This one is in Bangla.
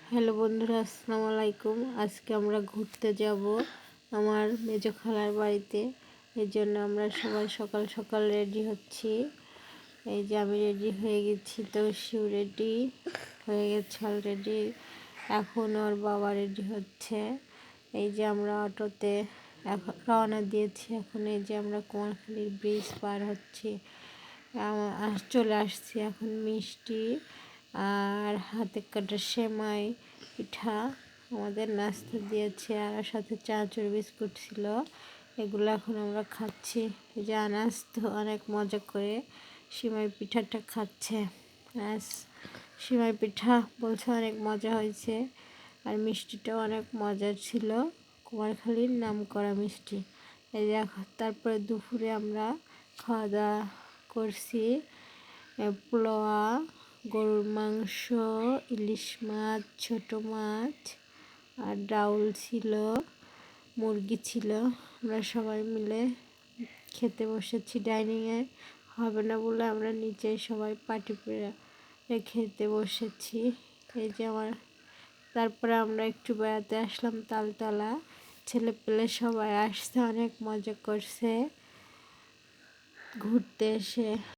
হ্যালো বন্ধুরা, আসসালামু আলাইকুম। আজকে আমরা ঘুরতে যাব আমার মেজো খালার বাড়িতে। এই জন্য আমরা সবাই সকাল সকাল রেডি হচ্ছি। এই যে আমি রেডি হয়ে গেছি, তৌসিও রেডি হয়ে গেছে অলরেডি। এখন ওর বাবা রেডি হচ্ছে। এই যে আমরা অটোতে এখন রওনা দিয়েছি। এখন এই যে আমরা কুমারখালীর ব্রিজ পার হচ্ছি, চলে আসছি। এখন মিষ্টি আর হাতে কাটা সেমাই পিঠা আমাদের নাস্তা দিয়েছে, আর সাথে চানাচুর বিস্কুট ছিল। এগুলো এখন আমরা খাচ্ছি। যে আনাস তো অনেক মজা করে সেমাই পিঠাটা খাচ্ছে। সেমাই পিঠা বলছে অনেক মজা হয়েছে, আর মিষ্টিটাও অনেক মজার ছিল। কুমারখালীর নামকরা মিষ্টি। এই যে তারপরে দুপুরে আমরা খাওয়া দাওয়া করছি। পোলোয়া, গরুর মাংস, ইলিশ মাছ, ছোট মাছ, আর ডাউল ছিল, মুরগি ছিল। আমরা সবাই মিলে খেতে বসেছি। ডাইনিংয়ে হবে না বলে আমরা নিচে সবাই পাটি পেরে খেতে বসেছি। এই যে তারপরে আমরা একটু বেড়াতে আসলাম তালতলা। ছেলে পেলে সবাই আসছে, অনেক মজা করছে ঘুরতে এসে।